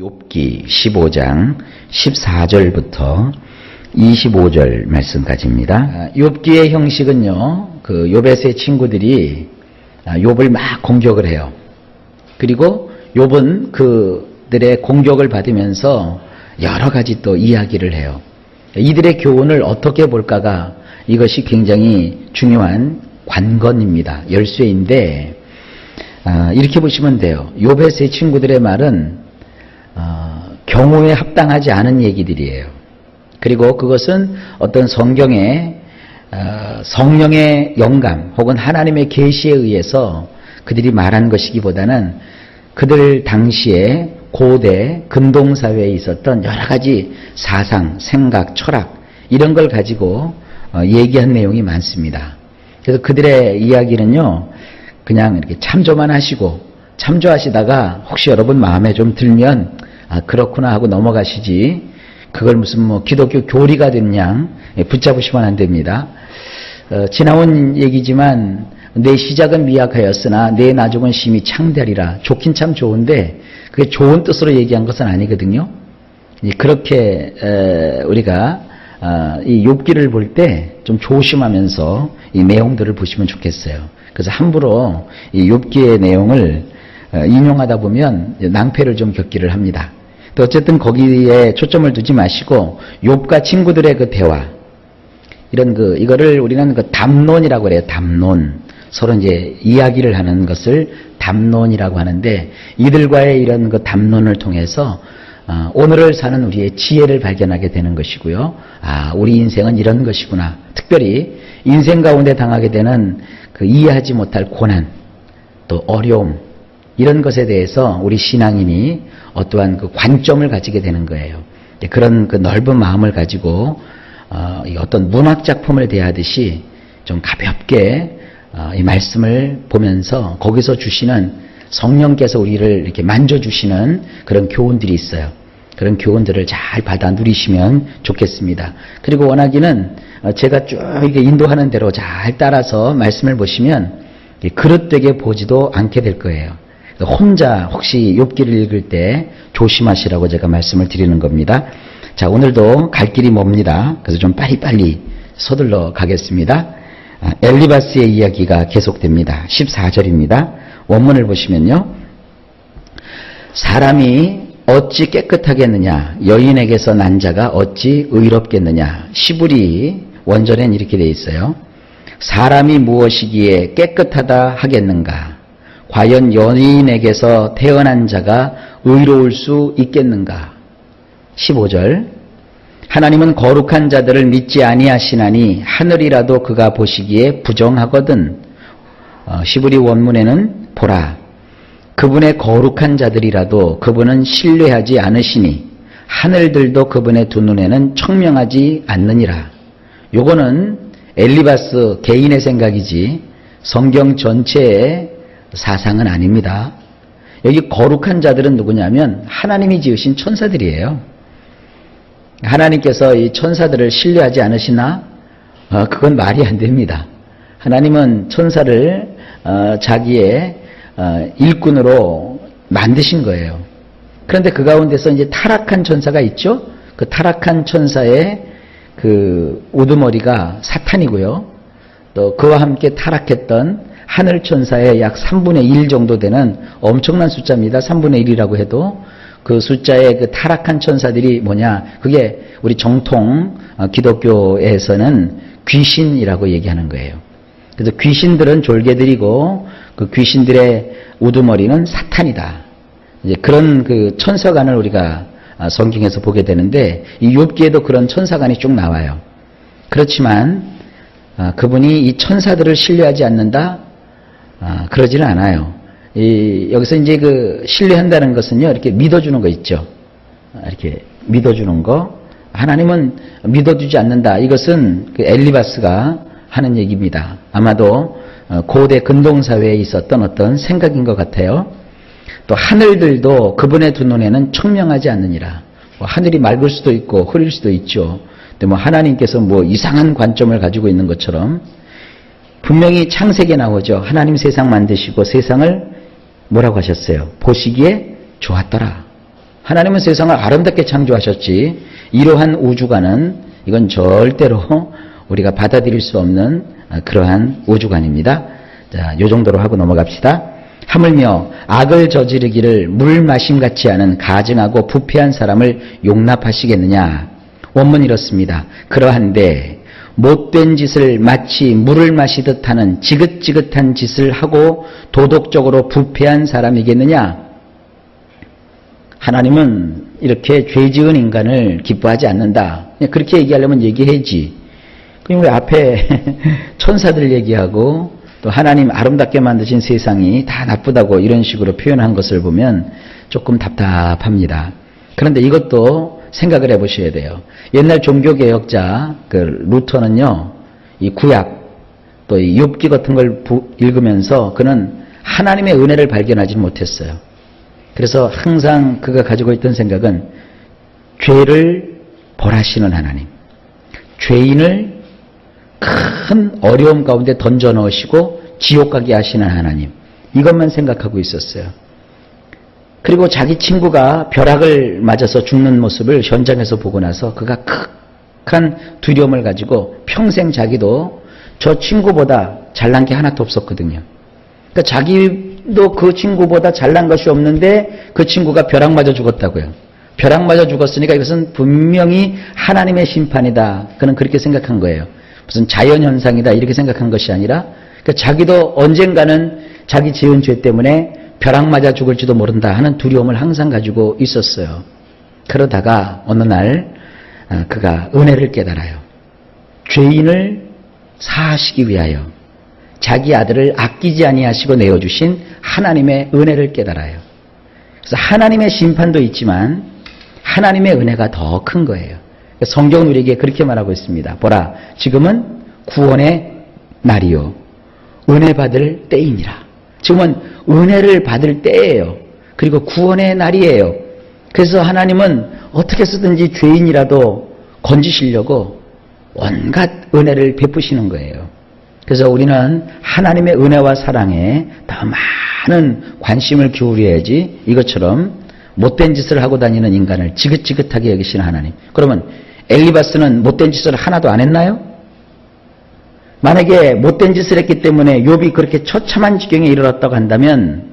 욥기 15장 14절부터 25절 말씀까지입니다. 욥기의 형식은요, 그 욥의 세 친구들이 욥을 막 공격을 해요. 그리고 욥은 그들의 공격을 받으면서 여러 가지 또 이야기를 해요. 이들의 교훈을 어떻게 볼까가 이것이 굉장히 중요한 관건입니다. 열쇠인데, 이렇게 보시면 돼요. 욥의 세 친구들의 말은 경우에 합당하지 않은 얘기들이에요. 그리고 그것은 어떤 성경의 성령의 영감 혹은 하나님의 계시에 의해서 그들이 말한 것이기보다는 그들 당시에 고대 근동사회에 있었던 여러 가지 사상, 생각, 철학 이런 걸 가지고 얘기한 내용이 많습니다. 그래서 그들의 이야기는요, 그냥 이렇게 참조만 하시고 참조하시다가 혹시 여러분 마음에 좀 들면 그렇구나 하고 넘어가시지, 그걸 무슨 뭐 기독교 교리가 된 양 붙잡으시면 안 됩니다. 지나온 얘기지만 내 시작은 미약하였으나 내 나중은 심히 창대하리라. 좋긴 참 좋은데 그게 좋은 뜻으로 얘기한 것은 아니거든요. 그렇게 우리가 이 욥기를 볼 때 좀 조심하면서 이 내용들을 보시면 좋겠어요. 그래서 함부로 이 욥기의 내용을 인용하다 보면 낭패를 좀 겪기를 합니다. 또 어쨌든 거기에 초점을 두지 마시고 욥과 친구들의 그 대화, 이거를 우리는 그 담론이라고 그래요. 담론. 서로 이제 이야기를 하는 것을 담론이라고 하는데, 이들과의 이런 그 담론을 통해서 오늘을 사는 우리의 지혜를 발견하게 되는 것이고요. 우리 인생은 이런 것이구나. 특별히 인생 가운데 당하게 되는 그 이해하지 못할 고난, 또 어려움, 이런 것에 대해서 우리 신앙인이 어떠한 그 관점을 가지게 되는 거예요. 그런 그 넓은 마음을 가지고 어떤 문학 작품을 대하듯이 좀 가볍게 이 말씀을 보면서 거기서 주시는 성령께서 우리를 이렇게 만져주시는 그런 교훈들이 있어요. 그런 교훈들을 잘 받아 누리시면 좋겠습니다. 그리고 원하기는 제가 쭉 이렇게 인도하는 대로 잘 따라서 말씀을 보시면 그릇되게 보지도 않게 될 거예요. 혼자 혹시 욥기를 읽을 때 조심하시라고 제가 말씀을 드리는 겁니다. 자, 오늘도 갈 길이 멉니다. 그래서 좀 빨리빨리 서둘러 가겠습니다. 엘리바스의 이야기가 계속됩니다. 14절입니다. 원문을 보시면요, 사람이 어찌 깨끗하겠느냐, 여인에게서 난 자가 어찌 의롭겠느냐. 시브리 원전엔 이렇게 되어 있어요. 사람이 무엇이기에 깨끗하다 하겠는가? 과연 여인에게서 태어난 자가 의로울 수 있겠는가? 15절. 하나님은 거룩한 자들을 믿지 아니하시나니 하늘이라도 그가 보시기에 부정하거든. 시브리 원문에는 보라, 그분의 거룩한 자들이라도 그분은 신뢰하지 않으시니 하늘들도 그분의 두 눈에는 청명하지 않느니라. 요거는 엘리바스 개인의 생각이지 성경 전체의 사상은 아닙니다. 여기 거룩한 자들은 누구냐면 하나님이 지으신 천사들이에요. 하나님께서 이 천사들을 신뢰하지 않으시나? 그건 말이 안 됩니다. 하나님은 천사를 자기의 일꾼으로 만드신 거예요. 그런데 그 가운데서 이제 타락한 천사가 있죠? 그 타락한 천사의 그 우두머리가 사탄이고요. 또 그와 함께 타락했던 하늘 천사의 약 3분의 1 정도 되는 엄청난 숫자입니다. 3분의 1이라고 해도 그 숫자의 그 타락한 천사들이 뭐냐? 그게 우리 정통 기독교에서는 귀신이라고 얘기하는 거예요. 그래서 귀신들은 졸개들이고 그 귀신들의 우두머리는 사탄이다. 이제 그런 그 천사관을 우리가 성경에서 보게 되는데, 이 욥기에도 그런 천사관이 쭉 나와요. 그렇지만 그분이 이 천사들을 신뢰하지 않는다? 그러지는 않아요. 여기서 이제 그 신뢰한다는 것은요, 이렇게 믿어주는 거 있죠. 이렇게 믿어주는 거. 하나님은 믿어주지 않는다. 이것은 그 엘리바스가 하는 얘기입니다. 아마도 고대 근동사회에 있었던 어떤 생각인 것 같아요. 또 하늘들도 그분의 두 눈에는 청명하지 않느니라. 하늘이 맑을 수도 있고 흐릴 수도 있죠. 근데 뭐 하나님께서 뭐 이상한 관점을 가지고 있는 것처럼 분명히 창세기에 나오죠. 하나님 세상 만드시고 세상을 뭐라고 하셨어요? 보시기에 좋았더라. 하나님은 세상을 아름답게 창조하셨지 이러한 우주관은 이건 절대로 우리가 받아들일 수 없는 그러한 우주관입니다. 자, 요 정도로 하고 넘어갑시다. 하물며 악을 저지르기를 물 마심 같지 않은 가증하고 부패한 사람을 용납하시겠느냐. 원문 이렇습니다. 그러한데 못된 짓을 마치 물을 마시듯 하는 지긋지긋한 짓을 하고 도덕적으로 부패한 사람이겠느냐. 하나님은 이렇게 죄 지은 인간을 기뻐하지 않는다. 그렇게 얘기하려면 얘기해야지. 그럼 왜 앞에 천사들 얘기하고 또 하나님 아름답게 만드신 세상이 다 나쁘다고 이런 식으로 표현한 것을 보면 조금 답답합니다. 그런데 이것도 생각을 해보셔야 돼요. 옛날 종교개혁자 루터는요, 이 구약 또 이 욥기 같은 걸 읽으면서 그는 하나님의 은혜를 발견하지 못했어요. 그래서 항상 그가 가지고 있던 생각은 죄를 벌하시는 하나님, 죄인을 큰 어려움 가운데 던져 넣으시고 지옥 가게 하시는 하나님, 이것만 생각하고 있었어요. 그리고 자기 친구가 벼락을 맞아서 죽는 모습을 현장에서 보고 나서 그가 극한 두려움을 가지고 평생 자기도 저 친구보다 잘난 게 하나도 없었거든요. 그러니까 자기도 그 친구보다 잘난 것이 없는데 그 친구가 벼락 맞아 죽었다고요. 벼락 맞아 죽었으니까 이것은 분명히 하나님의 심판이다. 그는 그렇게 생각한 거예요. 무슨 자연현상이다 이렇게 생각한 것이 아니라 그러니까 자기도 언젠가는 자기 지은 죄 때문에 벼락 맞아 죽을지도 모른다 하는 두려움을 항상 가지고 있었어요. 그러다가 어느 날 그가 은혜를 깨달아요. 죄인을 사하시기 위하여 자기 아들을 아끼지 아니하시고 내어주신 하나님의 은혜를 깨달아요. 그래서 하나님의 심판도 있지만 하나님의 은혜가 더 큰 거예요. 성경은 우리에게 그렇게 말하고 있습니다. 보라, 지금은 구원의 날이요 은혜 받을 때이니라. 지금은 은혜를 받을 때예요. 그리고 구원의 날이에요. 그래서 하나님은 어떻게 쓰든지 죄인이라도 건지시려고 온갖 은혜를 베푸시는 거예요. 그래서 우리는 하나님의 은혜와 사랑에 더 많은 관심을 기울여야지 이것처럼 못된 짓을 하고 다니는 인간을 지긋지긋하게 여기시는 하나님. 그러면 엘리바스는 못된 짓을 하나도 안 했나요? 만약에 못된 짓을 했기 때문에 욥이 그렇게 처참한 지경에 이르렀다고 한다면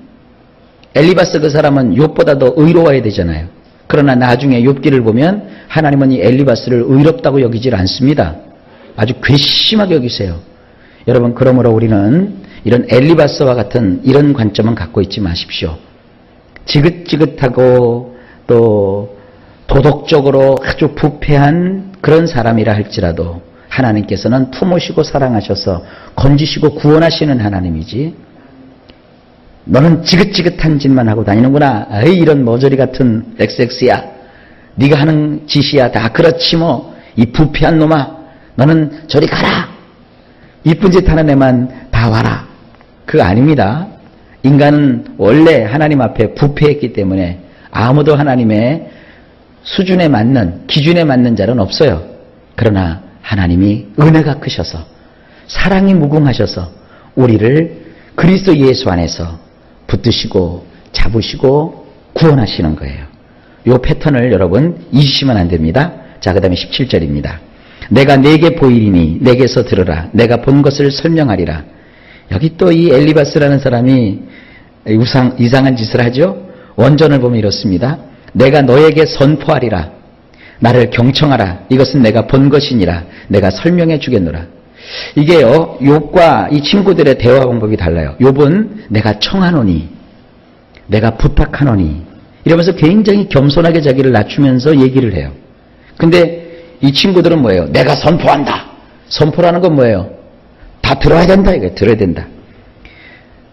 엘리바스 그 사람은 욥보다 더 의로워야 되잖아요. 그러나 나중에 욥기를 보면 하나님은 이 엘리바스를 의롭다고 여기질 않습니다. 아주 괘씸하게 여기세요. 여러분, 그러므로 우리는 이런 엘리바스와 같은 이런 관점은 갖고 있지 마십시오. 지긋지긋하고 또 도덕적으로 아주 부패한 그런 사람이라 할지라도 하나님께서는 품으시고 사랑하셔서 건지시고 구원하시는 하나님이지, 너는 지긋지긋한 짓만 하고 다니는구나, 에이 이런 머저리 같은 XX야, 네가 하는 짓이야 다 그렇지 뭐, 이 부패한 놈아 너는 저리 가라, 이쁜 짓 하는 애만 다 와라, 그거 아닙니다. 인간은 원래 하나님 앞에 부패했기 때문에 아무도 하나님의 수준에 맞는, 기준에 맞는 자는 없어요. 그러나 하나님이 은혜가 크셔서 사랑이 무궁하셔서 우리를 그리스도 예수 안에서 붙드시고 잡으시고 구원하시는 거예요. 이 패턴을 여러분 잊으시면 안 됩니다. 자, 그 다음에 17절입니다. 내가 네게 보이리니 내게서 들으라. 내가 본 것을 설명하리라. 여기 또 이 엘리바스라는 사람이 이상한 짓을 하죠. 원전을 보면 이렇습니다. 내가 너에게 선포하리라. 나를 경청하라. 이것은 내가 본 것이니라. 내가 설명해 주겠노라. 이게요, 욥과 이 친구들의 대화 방법이 달라요. 욥은 내가 청하노니, 내가 부탁하노니 이러면서 굉장히 겸손하게 자기를 낮추면서 얘기를 해요. 근데 이 친구들은 뭐예요? 내가 선포한다. 선포라는 건 뭐예요? 다 들어야 된다. 이거 들어야 된다.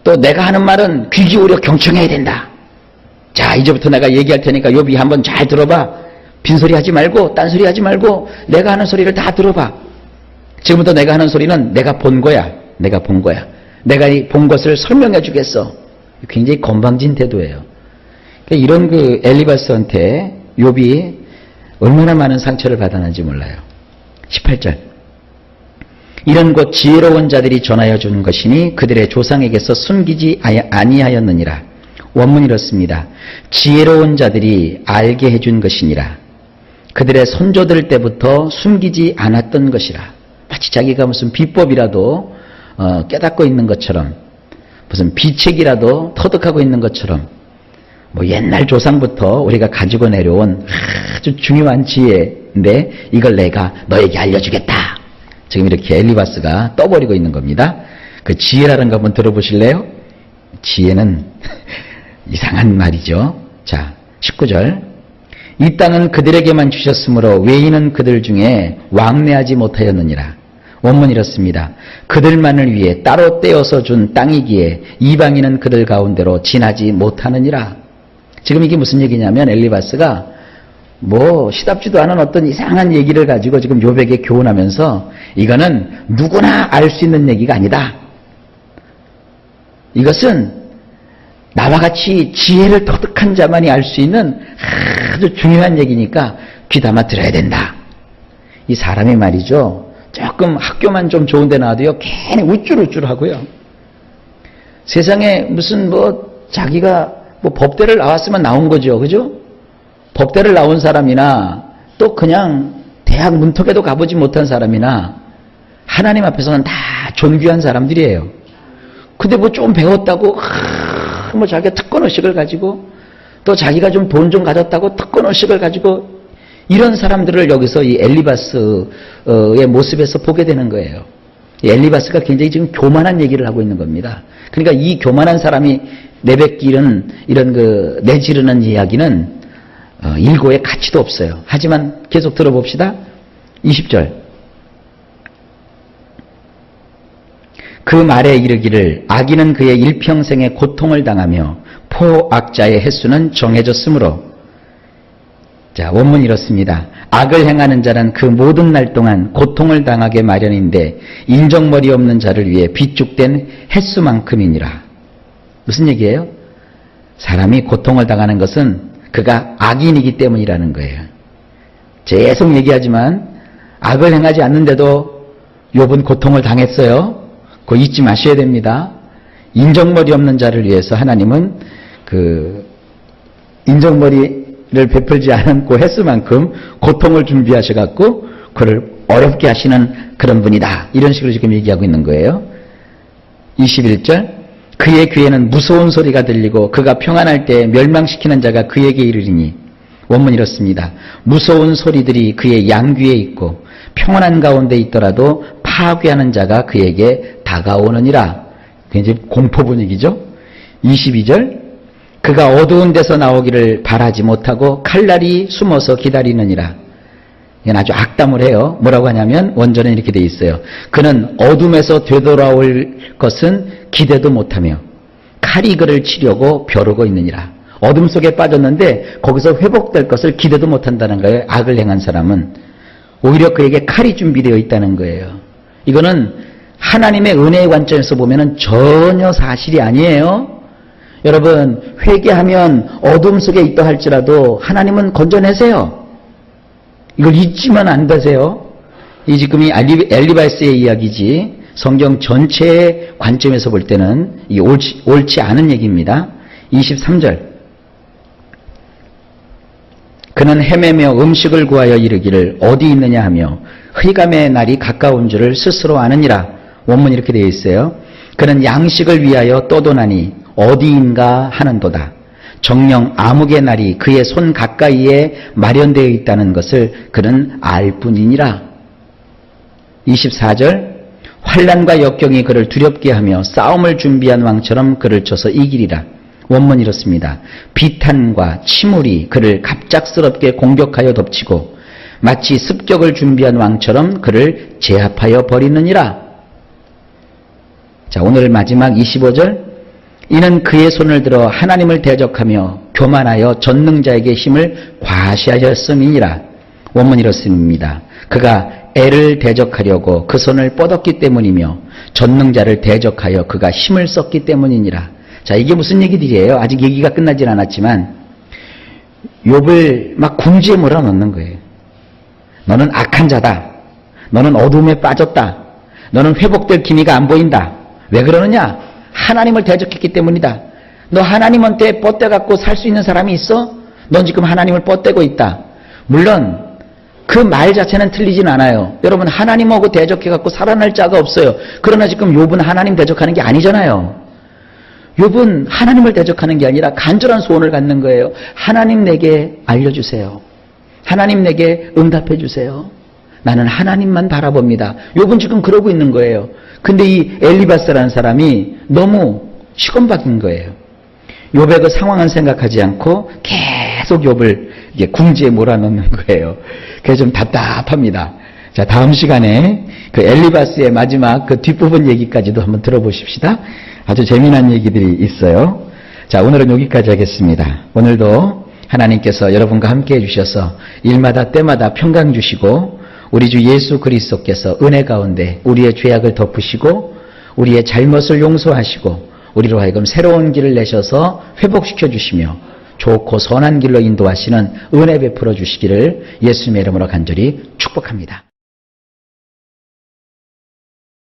또 내가 하는 말은 귀 기울여 경청해야 된다. 자, 이제부터 내가 얘기할 테니까 욥이 한번 잘 들어봐. 빈소리 하지 말고 딴소리 하지 말고 내가 하는 소리를 다 들어봐. 지금부터 내가 하는 소리는 내가 본 거야. 내가 본 거야. 내가 본 것을 설명해 주겠어. 굉장히 건방진 태도예요. 이런 그 엘리바스한테 욥이 얼마나 많은 상처를 받았는지 몰라요. 18절. 이런 곧 지혜로운 자들이 전하여 준 것이니 그들의 조상에게서 숨기지 아니하였느니라. 원문이 이렇습니다. 지혜로운 자들이 알게 해준 것이니라. 그들의 선조들 때부터 숨기지 않았던 것이라. 마치 자기가 무슨 비법이라도 깨닫고 있는 것처럼, 무슨 비책이라도 터득하고 있는 것처럼, 뭐 옛날 조상부터 우리가 가지고 내려온 아주 중요한 지혜인데 이걸 내가 너에게 알려주겠다. 지금 이렇게 엘리바스가 떠버리고 있는 겁니다. 그 지혜라는 거 한번 들어보실래요? 지혜는 이상한 말이죠. 자, 19절. 이 땅은 그들에게만 주셨으므로 외인은 그들 중에 왕래하지 못하였느니라. 원문이 이렇습니다. 그들만을 위해 따로 떼어서 준 땅이기에 이방인은 그들 가운데로 지나지 못하느니라. 지금 이게 무슨 얘기냐면 엘리바스가 뭐 시답지도 않은 어떤 이상한 얘기를 가지고 지금 욥에게 교훈하면서 이거는 누구나 알 수 있는 얘기가 아니다. 이것은 나와 같이 지혜를 터득한 자만이 알 수 있는 아주 중요한 얘기니까 귀담아 들어야 된다. 이 사람이 말이죠. 조금 학교만 좀 좋은 데 나와도요. 괜히 우쭐우쭐하고요. 세상에 무슨 뭐 자기가 뭐 법대를 나왔으면 나온 거죠. 그죠? 법대를 나온 사람이나 또 그냥 대학 문턱에도 가보지 못한 사람이나 하나님 앞에서는 다 존귀한 사람들이에요. 근데 뭐 좀 배웠다고 뭐 자기가 특권의식을 가지고 또 자기가 좀 돈 좀 가졌다고 특권의식을 가지고 이런 사람들을 여기서 이 엘리바스의 모습에서 보게 되는 거예요. 이 엘리바스가 굉장히 지금 교만한 얘기를 하고 있는 겁니다. 그러니까 이 교만한 사람이 내뱉기는 이런 그 내지르는 이야기는 일고의 가치도 없어요. 하지만 계속 들어봅시다. 20절. 그 말에 이르기를 악인은 그의 일평생의 고통을 당하며 포악자의 횟수는 정해졌으므로. 자, 원문이 이렇습니다. 악을 행하는 자는 그 모든 날 동안 고통을 당하게 마련인데 인정머리 없는 자를 위해 비축된 횟수만큼이니라. 무슨 얘기예요? 사람이 고통을 당하는 것은 그가 악인이기 때문이라는 거예요. 계속 얘기하지만 악을 행하지 않는데도 욥은 고통을 당했어요. 그거 잊지 마셔야 됩니다. 인정머리 없는 자를 위해서 하나님은 그 인정머리를 베풀지 않은 그 횟수만큼 고통을 준비하셔갖고 그를 어렵게 하시는 그런 분이다. 이런 식으로 지금 얘기하고 있는 거예요. 21절. 그의 귀에는 무서운 소리가 들리고 그가 평안할 때 멸망시키는 자가 그에게 이르리니. 원문 이렇습니다. 무서운 소리들이 그의 양귀에 있고 평안한 가운데 있더라도 파괴하는 자가 그에게 다가오느니라. 굉장히 공포 분위기죠. 22절. 그가 어두운 데서 나오기를 바라지 못하고 칼날이 숨어서 기다리느니라. 이건 아주 악담을 해요. 뭐라고 하냐면 원전에 이렇게 돼 있어요. 그는 어둠에서 되돌아올 것은 기대도 못하며 칼이 그를 치려고 벼르고 있느니라. 어둠 속에 빠졌는데 거기서 회복될 것을 기대도 못한다는 거예요. 악을 행한 사람은. 오히려 그에게 칼이 준비되어 있다는 거예요. 이거는 하나님의 은혜의 관점에서 보면 전혀 사실이 아니에요. 여러분, 회개하면 어둠 속에 있다 할지라도 하나님은 건져내세요. 이걸 잊지만 안 되세요. 이 지금이 엘리바스의 이야기지 성경 전체의 관점에서 볼 때는 이 옳지 않은 얘기입니다. 23절. 그는 헤매며 음식을 구하여 이르기를 어디 있느냐 하며 흑암의 날이 가까운 줄을 스스로 아느니라. 원문이 이렇게 되어 있어요. 그는 양식을 위하여 떠도나니 어디인가 하는도다. 정녕 암흑의 날이 그의 손 가까이에 마련되어 있다는 것을 그는 알 뿐이니라. 24절. 환난과 역경이 그를 두렵게 하며 싸움을 준비한 왕처럼 그를 쳐서 이기리라. 원문 이렇습니다. 비탄과 침울이 그를 갑작스럽게 공격하여 덮치고 마치 습격을 준비한 왕처럼 그를 제압하여 버리느니라. 자, 오늘 마지막 25절. 이는 그의 손을 들어 하나님을 대적하며 교만하여 전능자에게 힘을 과시하였음이니라. 원문 이렇습니다. 그가 애를 대적하려고 그 손을 뻗었기 때문이며 전능자를 대적하여 그가 힘을 썼기 때문이니라. 자, 이게 무슨 얘기들이에요? 아직 얘기가 끝나진 않았지만 욥을 막 궁지에 몰아넣는 거예요. 너는 악한 자다. 너는 어둠에 빠졌다. 너는 회복될 기미가 안 보인다. 왜 그러느냐? 하나님을 대적했기 때문이다. 너 하나님한테 뻗대 갖고 살 수 있는 사람이 있어? 넌 지금 하나님을 뻗대고 있다. 물론 그 말 자체는 틀리진 않아요. 여러분, 하나님하고 대적해 갖고 살아날 자가 없어요. 그러나 지금 욥은 하나님 대적하는 게 아니잖아요. 욥은 하나님을 대적하는 게 아니라 간절한 소원을 갖는 거예요. 하나님 내게 알려주세요. 하나님 내게 응답해 주세요. 나는 하나님만 바라봅니다. 욥은 지금 그러고 있는 거예요. 근데 이 엘리바스라는 사람이 너무 시건박인 거예요. 욥의 그 상황은 생각하지 않고 계속 욥을 이게 궁지에 몰아넣는 거예요. 그래서 좀 답답합니다. 자, 다음 시간에 그 엘리바스의 마지막 그 뒷부분 얘기까지도 한번 들어보십시다. 아주 재미난 얘기들이 있어요. 자, 오늘은 여기까지 하겠습니다. 오늘도 하나님께서 여러분과 함께 해주셔서 일마다 때마다 평강 주시고 우리 주 예수 그리스도께서 은혜 가운데 우리의 죄악을 덮으시고 우리의 잘못을 용서하시고 우리로 하여금 새로운 길을 내셔서 회복시켜 주시며 좋고 선한 길로 인도하시는 은혜 베풀어 주시기를 예수님의 이름으로 간절히 축복합니다.